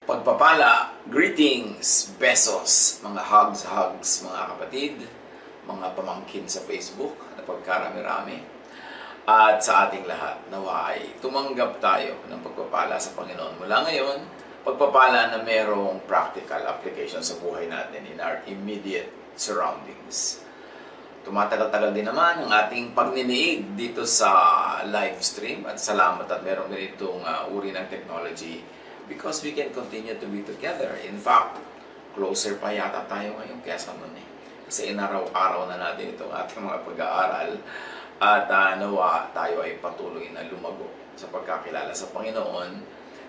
Pagpapala, greetings, besos, mga hugs, mga kapatid, mga pamangkin sa Facebook na pagkarami-rami. At sa ating lahat, nawa ay tumanggap tayo ng pagpapala sa Panginoon. Mula ngayon, pagpapala na merong practical application sa buhay natin in our immediate surroundings. Tumatagal-tagal din naman ang ating pagniniig dito sa live stream at salamat at merong ganitong uri ng technology because we can continue to be together. In fact, closer pa yata tayo ngayon kaysa noon eh. Kasi inaraw-araw na natin itong ating mga pag-aaral at nawa tayo ay patuloy na lumago sa pagkakilala sa Panginoon.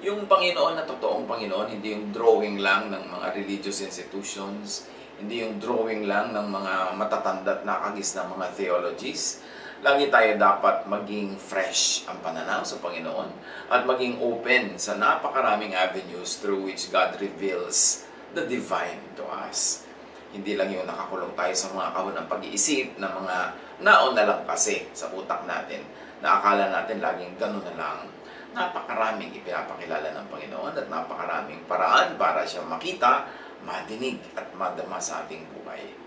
Yung Panginoon na totoong Panginoon, hindi yung drawing lang ng mga religious institutions, hindi yung drawing lang ng mga matatanda't nakagis na mga theologies. Lagi tayo dapat maging fresh ang pananaw sa Panginoon at maging open sa napakaraming avenues through which God reveals the divine to us. Hindi lang yung nakakulong tayo sa mga kahon ng pag-iisip na mga naon na lang kasi sa utak natin na akala natin laging gano'n na lang. Napakaraming ipinapakilala ng Panginoon at napakaraming paraan para siya makita, madinig at madama sa ating buhay.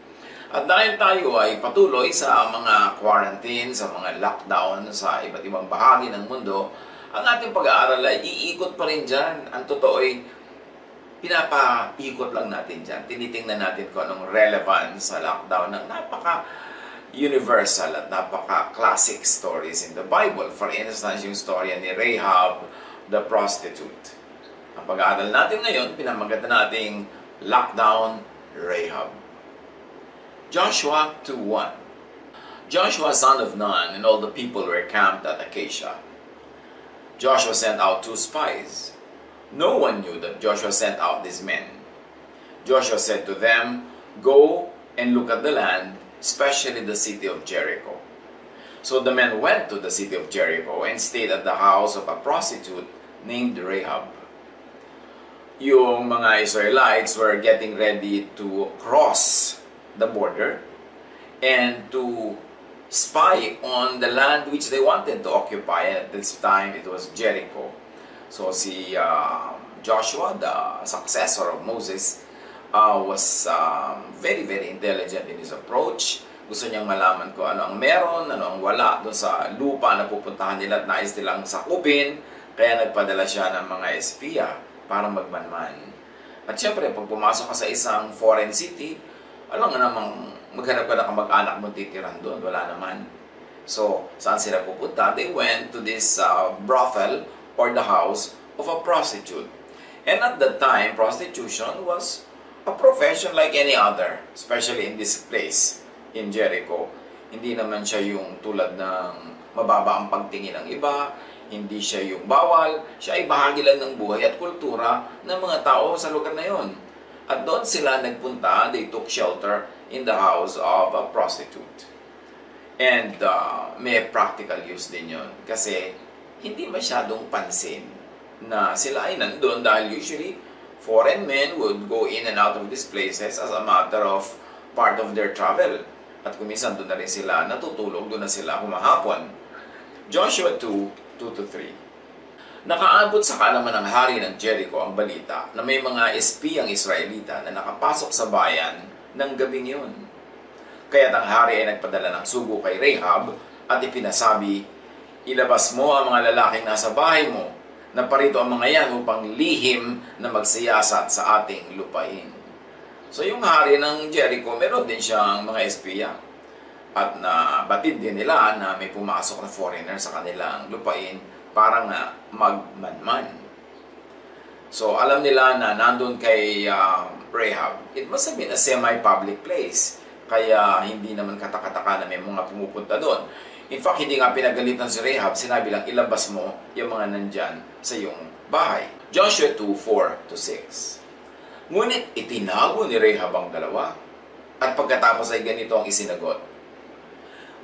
At dahil tayo ay patuloy sa mga quarantine, sa mga lockdown sa iba't ibang bahagi ng mundo, ang ating pag-aaral ay iikot pa rin dyan. Ang totoo ay pinapaikot lang natin dyan. Tinitingnan natin kung anong relevance sa lockdown ng napaka-universal at napaka-classic stories in the Bible. For instance, yung storya ni Rahab, the prostitute. Ang pag-aaral natin ngayon, pinamagatan nating Lockdown Rahab. Joshua 2:1. Joshua, son of Nun, and all the people were camped at Acacia. Joshua sent out 2 spies. No one knew that Joshua sent out these men. Joshua said to them, "Go and look at the land, especially the city of Jericho." So the men went to the city of Jericho and stayed at the house of a prostitute named Rahab. Yung mga Israelites were getting ready to cross the border and to spy on the land which they wanted to occupy. At this time, it was Jericho. So si Joshua, the successor of Moses, was very, very intelligent in his approach. Gusto niyang malaman kung ano ang meron, ano ang wala doon sa lupa na pupuntahan nila at nais nilang sakupin. Kaya nagpadala siya ng mga espiya para magmanman. At syempre, pag pumasok ka sa isang foreign city, alam nga namang maghanap ka na kamag-anak mo titiran doon. Wala naman. So, saan sila pupunta? They went to this brothel or the house of a prostitute. And at that time, prostitution was a profession like any other, especially in this place, in Jericho. Hindi naman siya yung tulad ng mababa ang pagtingin ng iba, hindi siya yung bawal, siya ay bahagi lang ng buhay at kultura ng mga tao sa lugar na yon. At doon sila nagpunta, they took shelter in the house of a prostitute. And may practical use din yun. Kasi hindi masyadong pansin na sila ay nandun dahil usually foreign men would go in and out of these places as a matter of part of their travel. At kuminsan doon na rin sila natutulog, doon na sila humahapon. Joshua 2:2-3. Nakaabot sa kaalaman ng hari ng Jericho ang balita na may mga espiyang Israelita na nakapasok sa bayan ng gabing yun. Kaya't ang hari ay nagpadala ng sugo kay Rahab at ipinasabi, "Ilabas mo ang mga lalaking nasa bahay mo, na parito ang mga yan upang lihim na magsiyasat sa ating lupain." So yung hari ng Jericho, meron din siyang mga espiya. At batid din nila na may pumasok na foreigner sa kanilang lupain para nga magmanman. So, alam nila na nandun kay Rahab. It must have been a semi-public place. Kaya hindi naman katakataka na may mga pumupunta doon. In fact, hindi nga pinagalitan si Rahab. Sinabi lang, ilabas mo yung mga nandyan sa iyong bahay. Joshua 2:4-6. Ngunit itinago ni Rahab ang dalawa. At pagkatapos ay ganito ang isinagot,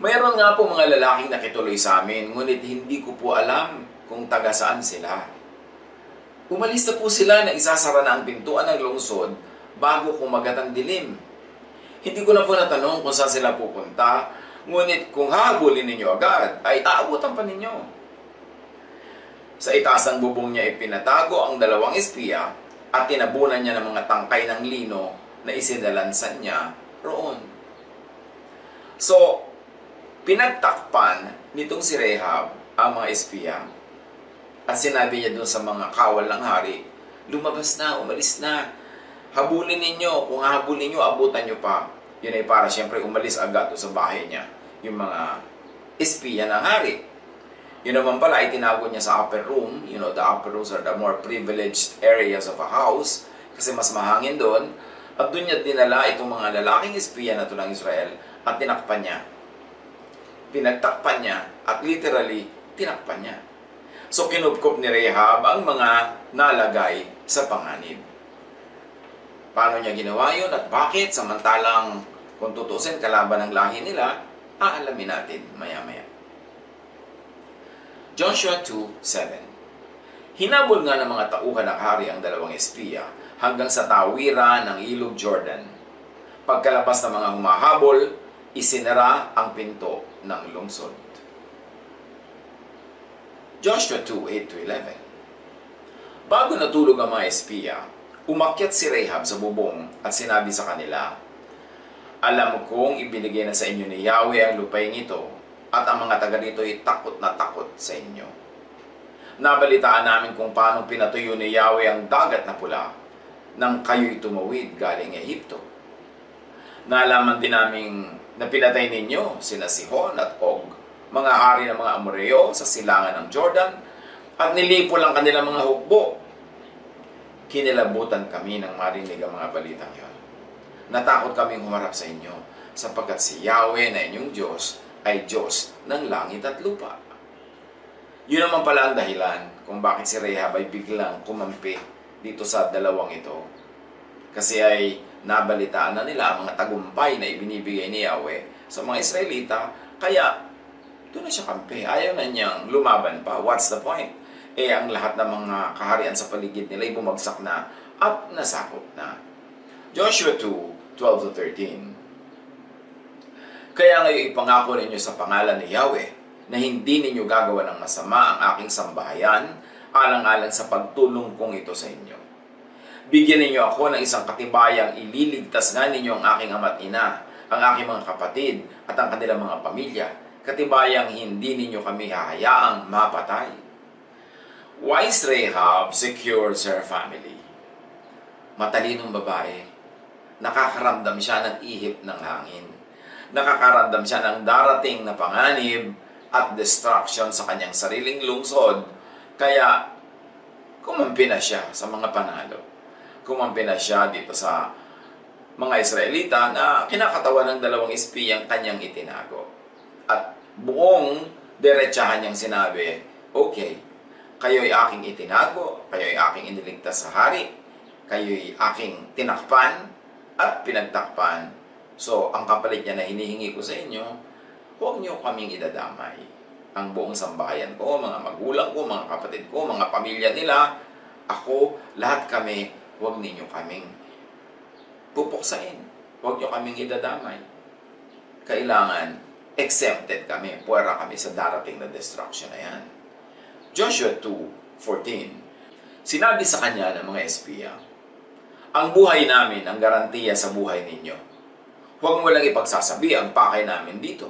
"Mayroon nga po mga lalaking nakituloy sa amin, ngunit hindi ko po alam kung taga saan sila. Umalis na po sila na isasara na ang pintuan ng lungsod bago kumagat ang dilim. Hindi ko na po natanong kung saan sila pupunta, ngunit kung hahabulin ninyo agad, ay aabutan pa ninyo." Sa itaas ng bubong niya ipinatago ang dalawang espiya at tinabunan niya ng mga tangkay ng lino na isinalansan niya roon. So, pinagtakpan nitong si Rahab ang mga espiya at sinabi niya doon sa mga kawal ng hari, lumabas na, umalis na, habulin ninyo, kung hahabulin ninyo, abutan nyo pa. Yun ay para siyempre umalis agad sa bahay niya yung mga espiya ng hari. Yun naman pala ay tinago niya sa upper room. You know, the upper rooms are the more privileged areas of a house kasi mas mahangin doon. At doon niya dinala itong mga lalaking espiya na ito ng Israel at tinakpan niya. Pinagtakpan niya at literally tinakpan niya. So kinupkop ni Rahab ang mga nalagay sa panganib. Paano niya ginawa yun at bakit? Samantalang kung tutusin kalaban ng lahi nila, aalamin natin maya-maya. Joshua 2:7. Hinabol nga ng mga tauhan ng hari ang dalawang espiya hanggang sa tawiran ng ilog Jordan. Pagkalabas ng mga humahabol, isinara ang pinto ng lungsod. Joshua 2:8-11. Bago natulog ang mga espiya, umakyat si Rahab sa bubong at sinabi sa kanila, alam kong ibinigay na sa inyo ni Yahweh ang lupain ito at ang mga taga dito ay takot na takot sa inyo. Nabalitaan namin kung paano pinatuyo ni Yahweh ang dagat na pula nang kayo'y tumawid galing Ehipto. Nalaman din namin na pinatay ninyo sina Sihon at Og, mga hari ng mga Amoreo sa silangan ng Jordan, at nilipo lang kanilang mga hukbo. Kinilabutan kami nang marinig ang mga balitang yon. Natakot kaming humarap sa inyo, sapagkat si Yahweh na inyong Diyos ay Diyos ng langit at lupa. Yun naman pala ang dahilan kung bakit si Rahab ay biglang kumampi dito sa dalawang ito. Kasi ay nabalitaan na nila ang mga tagumpay na ibinibigay ni Yahweh sa mga Israelita, kaya doon na siya kampi. Ayaw na niyang lumaban pa. What's the point? Ang lahat ng mga kaharian sa paligid nila ay bumagsak na at nasakop na. Joshua 2:12-13. Kaya ngayon ipangako ninyo sa pangalan ni Yahweh na hindi ninyo gagawa ng masama ang aking sambahayan alang-alang sa pagtulong kong ito sa inyo. Bigyan ninyo ako ng isang katibayang ililigtas nga ninyo ang aking ama't ina, ang aking mga kapatid at ang kanilang mga pamilya, katibayang hindi ninyo kami hahayaang mapatay. Wise Rahab secures her family. Matalinong babae. Nakakaramdam siya ng ihip ng hangin. Nakakaramdam siya ng darating na panganib at destruction sa kanyang sariling lungsod. Kaya, kumampi na siya sa mga panalo. Kumampi na siya dito sa mga Israelita na kinakatawan ng dalawang espiyang kanyang itinago. At buong diretsahan niyang sinabi, okay, kayo'y aking itinago, kayo'y aking iniligtas sa hari, kayo'y aking tinakpan at pinagtakpan. So, ang kapalit niya na hinihingi ko sa inyo, huwag niyo kaming idadamay. Ang buong sambahayan ko, mga magulang ko, mga kapatid ko, mga pamilya nila, ako, lahat kami, huwag ninyo kaming pupuksain. Huwag niyo kaming idadamay. Kailangan, exempted kami, puwera kami sa darating na destruction na yan. Joshua 2:14. Sinabi sa kanya ng mga espiya, ang buhay namin ang garantiya sa buhay ninyo. Huwag mo lang ipagsasabi ang pakay namin dito.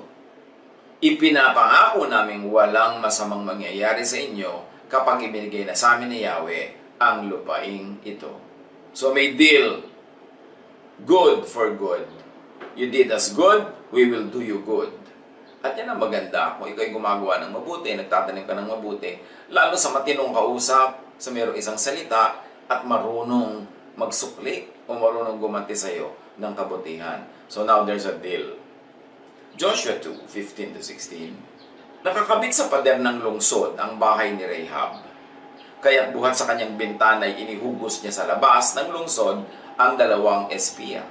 Ipinapangako namin walang masamang mangyayari sa inyo kapag ibinigay na sa amin ni Yahweh ang lupaing ito. So may deal. Good for good. You did us good, we will do you good. At yan ang maganda kung ikaw ay gumagawa ng mabuti, nagtatanim ka ng mabuti, lalo sa matinong kausap, sa mayroong isang salita, at marunong magsukli o marunong gumanti sa iyo ng kabutihan. So now there's a deal. Joshua 2:15-16. Nakakabit sa pader ng lungsod ang bahay ni Rahab. Kaya't buhat sa kanyang bintana ay inihugos niya sa labas ng lungsod ang dalawang espiya.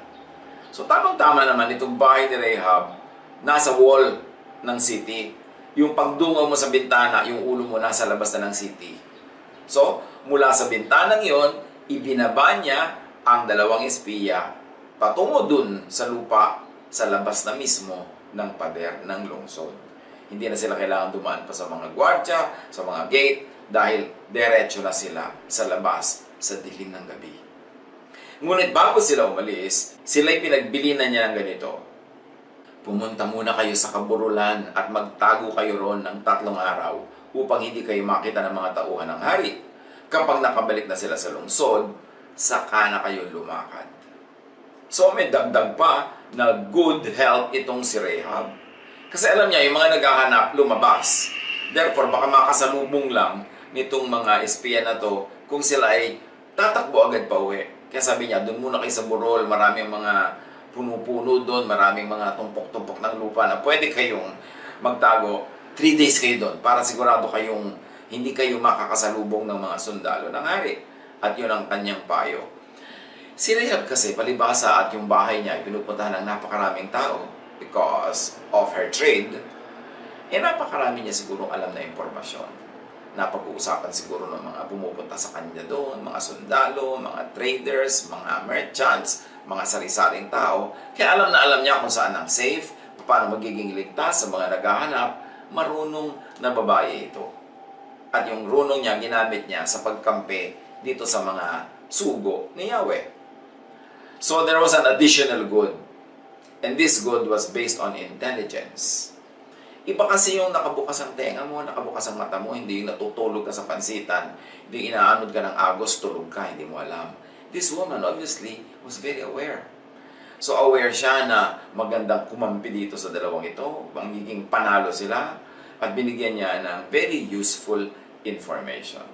So tamang-tama naman itong bahay ni Rahab nasa wall ng city. Yung pagdungaw mo sa bintana, yung ulo mo nasa labas na ng city. So, mula sa bintanang yon, ibinaba niya ang dalawang espiya patungo dun sa lupa sa labas na mismo ng pader ng lungsod. Hindi na sila kailangan dumaan pa sa mga gwardya, sa mga gate, dahil diretso na sila sa labas sa dilim ng gabi. Ngunit bago sila umalis, sila'y pinagbilinan niya ng ganito. Pumunta muna kayo sa kaburulan at magtago kayo ron ng 3 araw upang hindi kayo makita ng mga tauhan ng hari. Kapag nakabalik na sila sa lungsod, saka na kayo lumakad. So may dagdag pa na good health itong si Rahab. Kasi alam niya, yung mga naghahanap, lumabas. Therefore, baka makasalubong lang nitong mga espiya na to kung sila ay tatakbo agad pa uwi. Kaya sabi niya, doon muna kayo sa burol, maraming mga puno-puno doon, maraming mga tumpok-tumpok ng lupa na pwede kayong magtago. 3 days kayo doon para sigurado kayong hindi kayo makakasalubong ng mga sundalo ng hari. At yun ang kanyang payo. Si Rahab kasi, palibhasa at yung bahay niya ay pinupuntahan ng napakaraming tao because of her trade, napakarami niya siguro alam na impormasyon. Napag-uusapan siguro ng mga pumupunta sa kanya doon, mga sundalo, mga traders, mga merchants, mga sari-saring tao. Kaya alam na alam niya kung saan ang safe, paano magiging ligtas sa mga naghahanap. Marunong na babae ito. At yung runong niya, ginamit niya sa pagkampi dito sa mga sugo ni Yahweh. So there was an additional good. And this good was based on intelligence. Iba kasi yung nakabukas ang tenga mo, nakabukas ang mata mo, hindi yung natutulog ka sa pansitan, hindi inaanod ka ng agos, tulog ka, hindi mo alam. This woman obviously was very aware. So aware siya na magandang kumampi dito sa dalawang ito, magiging panalo sila, at binigyan niya ng very useful information.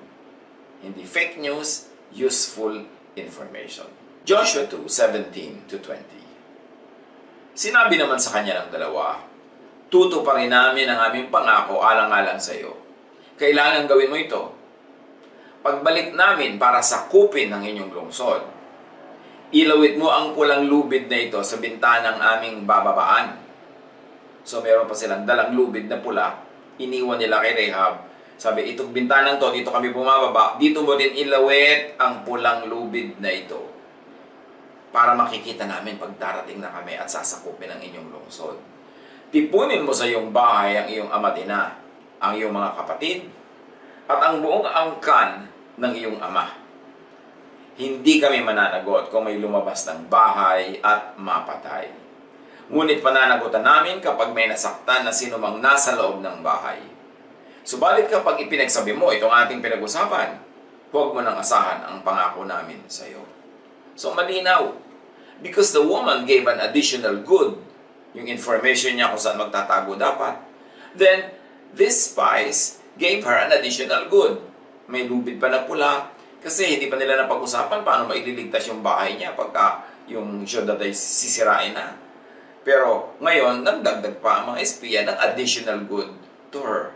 Hindi fake news, useful information. Joshua 2:17-20. Sinabi naman sa kanya ng dalawa, tutuparin namin ang aming pangako alang-alang sa iyo. Kailangan gawin mo ito. Pagbalik namin para sakupin ang inyong lungsod, ilawit mo ang pulang lubid na ito sa bintanang aming bababaan. So meron pa silang dalang lubid na pula, iniwan nila kay Rahab. Sabi, itong bintanang to, dito kami bumababa, dito mo din ilawit ang pulang lubid na ito para makikita namin pag darating na kami at sasakupin ang inyong lungsod. Tipunin mo sa iyong bahay ang iyong ama at ina, ang iyong mga kapatid, at ang buong angkan ng iyong ama. Hindi kami mananagot kung may lumabas ng bahay at mapatay. Ngunit pananagutan namin kapag may nasaktan na sino mang nasa loob ng bahay. Subalit kapag ipinagsabi mo itong ating pinag-usapan, huwag mo nang asahan ang pangako namin sa iyo. So malinaw, because the woman gave an additional good, yung information niya kung saan magtatago dapat, then this spies gave her an additional good. May lubid pa na pula, kasi hindi pa nila napag-usapan paano maililigtas yung bahay niya pagka yung syudad ay sisirain na. Pero ngayon, nagdagdag pa ang mga espiya ng additional good to her.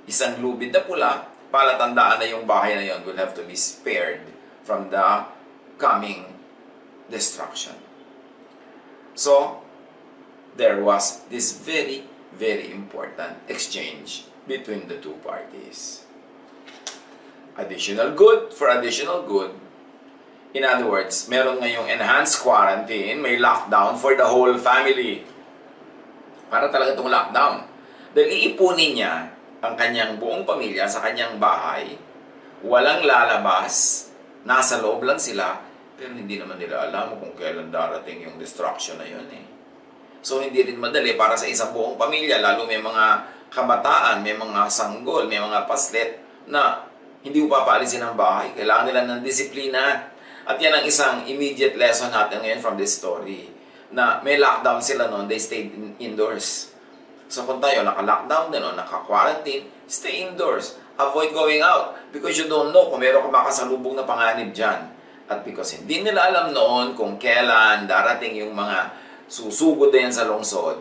Isang lubid na pula, palatandaan na yung bahay na yon will have to be spared from the coming destruction. So, there was this very, very important exchange between the two parties. Additional good for additional good. In other words, meron ngayong enhanced quarantine, may lockdown for the whole family. Para talaga itong lockdown. Dahil iipunin niya ang kanyang buong pamilya sa kanyang bahay, walang lalabas, nasa loob lang sila, pero hindi naman nila alam kung kailan darating yung destruction na yun eh. So, hindi rin madali para sa isang buong pamilya, lalo may mga kabataan, may mga sanggol, may mga paslet na hindi upapaalisin ang bahay. Kailangan nila ng disiplina. At yan ang isang immediate lesson natin ngayon from this story. Na may lockdown sila noon, they stayed indoors. So, kung tayo naka-lockdown din o naka-quarantine, stay indoors. Avoid going out because you don't know kung meron ka makasalubong na panganib dyan. At because hindi nila alam noon kung kailan darating yung mga susugod na yan sa lungsod,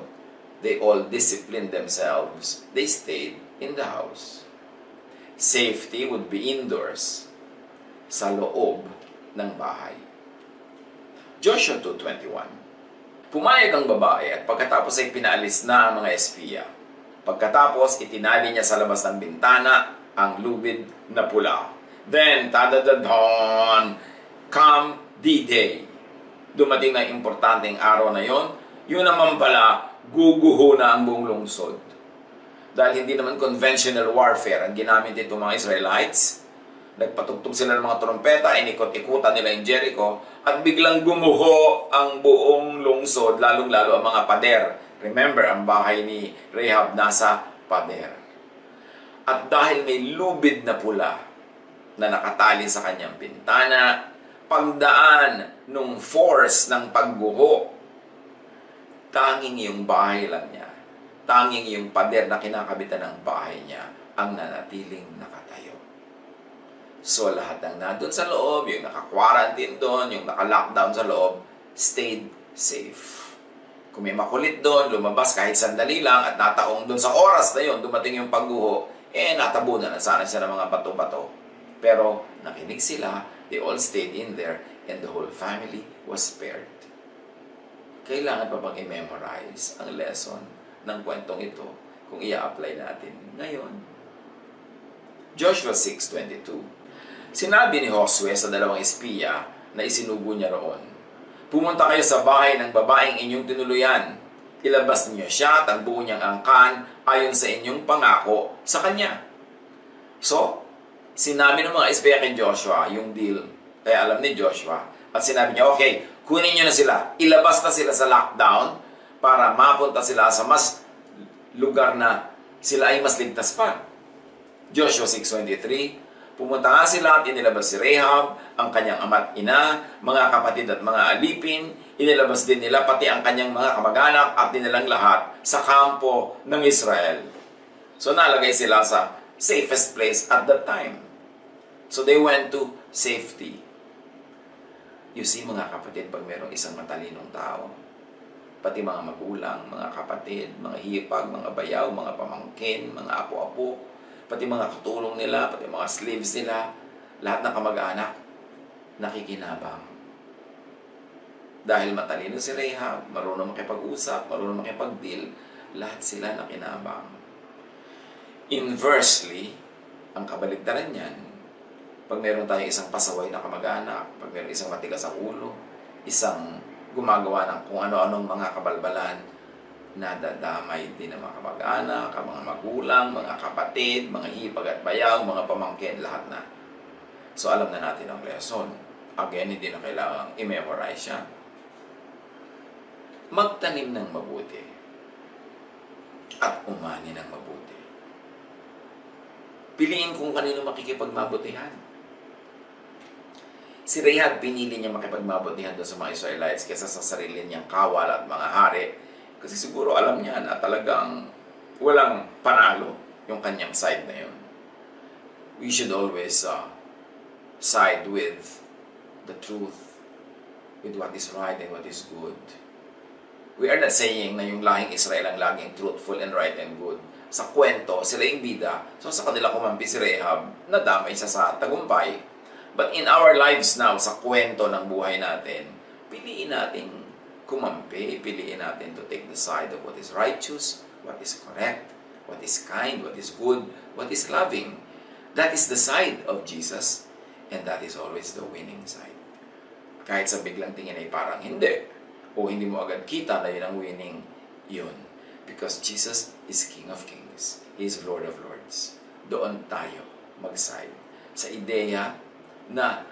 they all disciplined themselves. They stayed in the house. Safety would be indoors, sa loob ng bahay. Joshua 2:21. Pumayag ang babae at pagkatapos ay pinaalis na ang mga espiya. Pagkatapos, itinali niya sa labas ng bintana ang lubid na pula. Then, tadadadon, come D-Day. Dumating na importanteng araw na yon, yun naman pala, guguho na ang buong lungsod. Dahil hindi naman conventional warfare ang ginamit itong mga Israelites. Nagpatugtog sila ng mga trompeta, inikot-ikutan nila yung Jericho, at biglang gumuho ang buong lungsod, lalong-lalo ang mga pader. Remember, ang bahay ni Rahab nasa pader. At dahil may lubid na pula na nakatali sa kanyang bintana, pagdaan nung force ng pagguho, tanging yung bahay lang niya, tanging yung pader na kinakabitan ng bahay niya, ang nanatiling nakatayo. So lahat ng nandun sa loob, yung naka-quarantine doon, yung naka-lockdown sa loob, stayed safe. Kung may makulit doon, lumabas kahit sandali lang at nataong doon sa oras na yun, dumating yung pagguho, natabunan na sana siya ng mga bato-bato. Pero nakinig sila, they all stayed in there, and the whole family was spared. Kailangan pa bang i-memorize ang lesson ng kwentong ito kung i-apply natin ngayon? Joshua 6:22. Sinabi ni Josue sa dalawang espiya na isinugo niya roon, "Pumunta kayo sa bahay ng babaeng inyong tinuluyan. Ilabas niyo siya at ang buo niyang angkan ayon sa inyong pangako sa kanya." So, sinabi ng mga espiya kay Joshua yung deal. Kaya alam ni Joshua. At sinabi niya, okay, kunin niyo na sila. Ilabas na sila sa lockdown para mapunta sila sa mas lugar na sila ay mas ligtas pa. Joshua 6:23. Pumunta nga sila at inilabas si Rahab, ang kanyang ama't ina, mga kapatid at mga alipin. Inilabas din nila pati ang kanyang mga kamag-anak at dinilang lahat sa kampo ng Israel. So nalagay sila sa safest place at that time. So they went to safety. You see mga kapatid, pag mayroong isang matalinong tao, pati mga magulang, mga kapatid, mga hipag, mga bayaw, mga pamangkin, mga apo-apo, pati mga katulong nila, pati mga slaves nila, lahat ng kamag-anak, nakikinabang. Dahil matalino si Rahab, marunong makipag-usap, marunong makipag-deal, lahat sila nakinabang. Inversely, ang kabaligtaran niyan, pag meron tayong isang pasaway na kamag-anak, pag meron isang matigas ang ulo, isang gumagawa ng kung ano-anong mga kabalbalan, nadadamay din ang mga kamag-anak, ang mga magulang, mga kapatid, mga hipag at bayaw, mga pamangkin, lahat na. So alam na natin ang lesson. Again, hindi na kailangang i-memorize siya. Magtanim ng mabuti at umani ng mabuti. Piliin kung kanino makikipagmabutihan. Si Rahab, pinili niya makipagmabutihan doon sa mga Israelites kaysa sa sarili niyang kawal at mga hari. Kasi siguro alam niya na talagang walang panalo yung kanyang side na yun. We should always side with the truth, with what is right and what is good. We are not saying na yung lahing Israel ang laging truthful and right and good. Sa kwento, sila yung bida. So sa kanila kumampi si Rahab, nadamay siya sa tagumpay. But in our lives now, sa kwento ng buhay natin, piliin natin kumampi, piliin natin to take the side of what is righteous, what is correct, what is kind, what is good, what is loving. That is the side of Jesus, and that is always the winning side. Kahit sa biglang tingin ay parang hindi, o hindi mo agad kita na yun ang winning, yun. Because Jesus is King of Kings. He is Lord of Lords. Doon tayo mag-side sa ideya na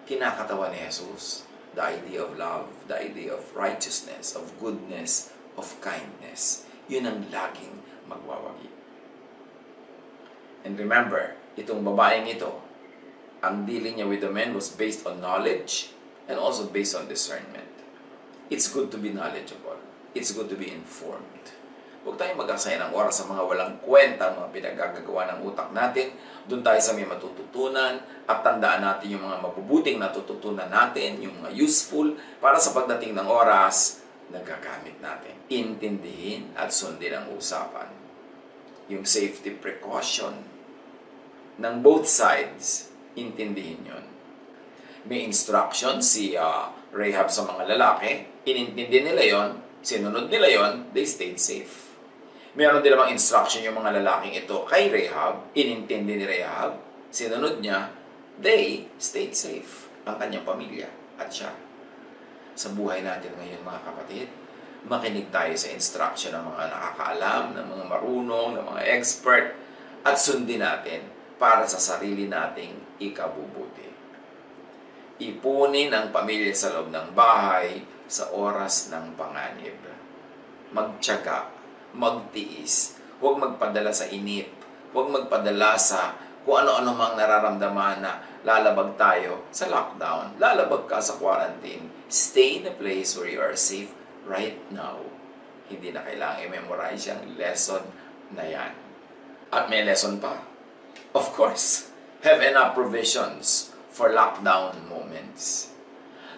kinakatawan ni Jesus. The idea of love, the idea of righteousness, of goodness, of kindness. Yun ang laging magwawagi. And remember, itong babaeng ito, ang dealing niya with the men was based on knowledge and also based on discernment. It's good to be knowledgeable. It's good to be informed. Huwag tayong mag-asaya ng oras sa mga walang kwenta, mga pinagagagawa ng utak natin. Doon tayo sa may matututunan at tandaan natin yung mga mabubuting natututunan natin, yung mga useful, para sa pagdating ng oras, nagagamit natin. Intindihin at sundin ang usapan. Yung safety precaution ng both sides, intindihin yun. May instruction si Rahab sa mga lalaki, inintindi nila yon, sinunod nila yon, they stayed safe. Meron din namang instruction yung mga lalaking ito kay Rahab, inintindi ni Rahab, sinunod niya, they stayed safe, ang kanyang pamilya at siya. Sa buhay natin ngayon mga kapatid, makinig tayo sa instruction ng mga nakakaalam, ng mga marunong, ng mga expert, at sundin natin para sa sarili nating ikabubuti. Ipunin ang pamilya sa loob ng bahay sa oras ng panganib. Magtiyaga, magtiis, huwag magpadala sa inip, huwag magpadala sa kung ano-ano mang nararamdaman na lalabag tayo sa lockdown, lalabag ka sa quarantine. Stay in a place where you are safe right now. Hindi na kailangan i-memorize yung lesson na yan. At may lesson pa. Of course, have enough provisions for lockdown moments.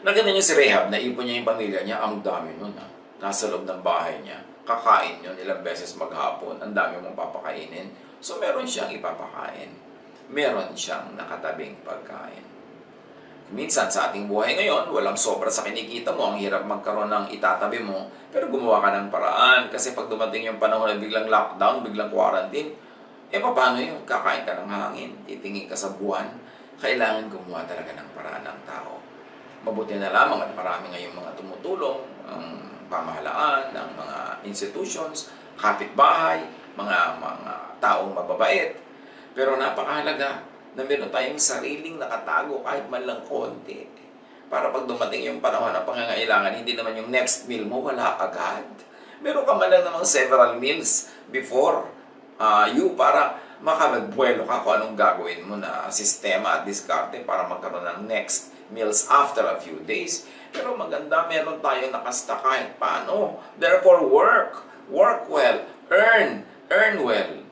Nakita niyo si Rahab, naipon niya yung pamilya niya, ang dami nun ha. Nasa loob ng bahay niya, kakain yun ilang beses maghapon, ang dami mong papakainin. So meron siyang ipapakain. Meron siyang nakatabing pagkain. Minsan sa ating buhay ngayon, walang sobra sa kinikita mo, ang hirap magkaroon ng itatabi mo, pero gumawa ka ng paraan. Kasi pag dumating yung panahon na biglang lockdown, biglang quarantine, paano yung kakain ka ng hangin, titingin ka sa buwan, kailangan gumawa talaga ng paraan ng tao. Mabuti na lamang at marami ngayong mga tumutulong, ang pamahalaan, ng mga institutions, kapitbahay, mga taong mababait. Pero napakahalaga na meron tayong sariling nakatago kahit man lang konti. Para pag dumating yung panahon na pangangailangan, hindi naman yung next meal mo, wala agad. Meron ka man lang namang several meals before you para makapagbuelo ka kung anong gagawin mo na sistema at diskarte para magkaroon ng next meals after a few days. Pero maganda, meron tayong nakasta kahit paano. Therefore, work well, earn well.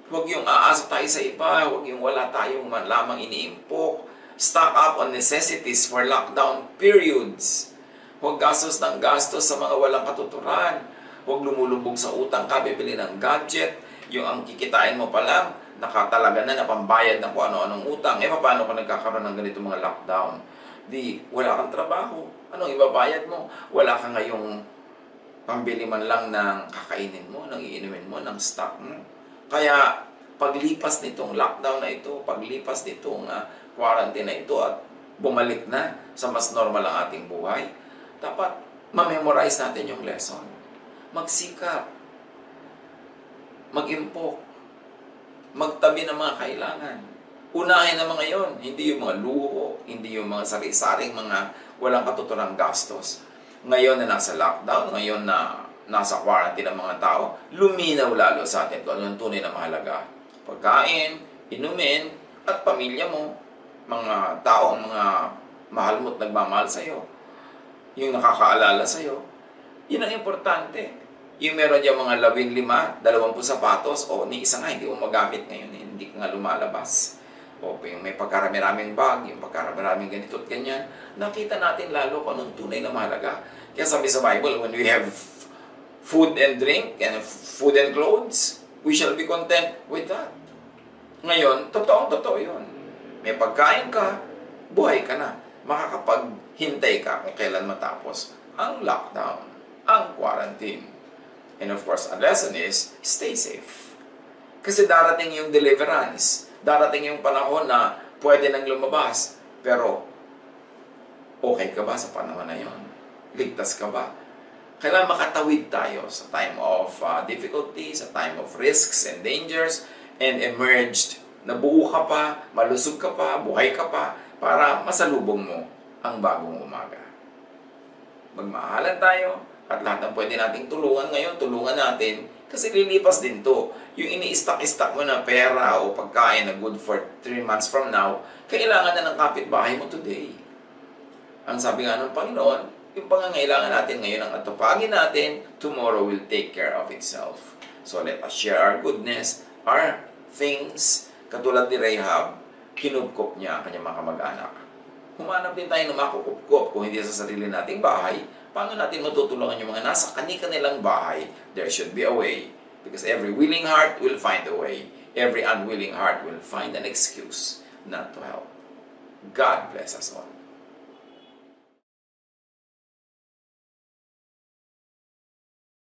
Huwag yung aasa tayo sa iba, huwag yung wala tayong man lamang iniimpok. Stock up on necessities for lockdown periods. Huwag gastos ng gastos sa mga walang katuturan. Huwag lumulubog sa utang ka, bibili ng gadget. Yung ang kikitain mo pa lang, nakatalaga na pambayad ng kung ano-anong utang. Paano ka nagkakaroon ng ganito mga lockdown? Wala kang trabaho. Anong ibabayad mo? Wala ka ngayong pambili man lang ng kakainin mo, ng iinumin mo, ng stock mo. Kaya, paglipas nitong lockdown na ito, paglipas nitong quarantine na ito at bumalik na sa mas normal ang ating buhay, dapat ma-memorize natin yung lesson. Magsikap, mag-impok, magtabi ng mga kailangan. Unahin ang mga yon, hindi yung mga luho, hindi yung mga sari-saring mga walang katuturang gastos. Ngayon na nasa lockdown, ngayon na nasa quarantine ng mga tao, luminaw lalo sa atin kung ano yung tunay na mahalaga. Pagkain, inumin, at pamilya mo, mga tao, mga mahal mo at nagmamahal sa'yo, yung nakakaalala sa'yo, yun ang importante. Yung meron dyan mga 15, 20 sapatos, ni isa nga, hindi mo magamit ngayon, hindi ka nga lumalabas. O yung may pagkarami-raming bag, yung pagkarami-raming ganito at ganyan, nakita natin lalo kung anong tunay na mahalaga. Kaya sabi sa Bible, when we have food and drink, and food and clothes, we shall be content with that. Ngayon, totoo yun. May pagkain ka, buhay ka na. Makakapaghintay ka kung kailan matapos ang lockdown, ang quarantine. And of course, a lesson is, stay safe. Kasi darating yung deliverance, darating yung panahon na pwede nang lumabas, pero okay ka ba sa panahon na yun? Ligtas ka ba? Kailangan makatawid tayo sa time of difficulty, sa time of risks and dangers, and emerged. Nabuo ka pa, malusog ka pa, buhay ka pa, para masalubong mo ang bagong umaga. Magmahalan tayo, at lahat ng pwede nating tulungan ngayon, tulungan natin, kasi lilipas din to. Yung ini-stack mo na pera o pagkain na good for 3 months from now, kailangan na ng kapitbahay mo today. Ang sabi nga ng Panginoon, yung pangangailangan natin ngayon ang atupagin natin, tomorrow will take care of itself. So let us share our goodness, our things. Katulad ni Rahab, kinupkop niya ang kanyang mga kamag-anak. Humanap din tayo ng makukupkop kung hindi sa sarili nating bahay. Paano natin matutulungan yung mga nasa kanilang bahay? There should be a way. Because every willing heart will find a way. Every unwilling heart will find an excuse not to help. God bless us all.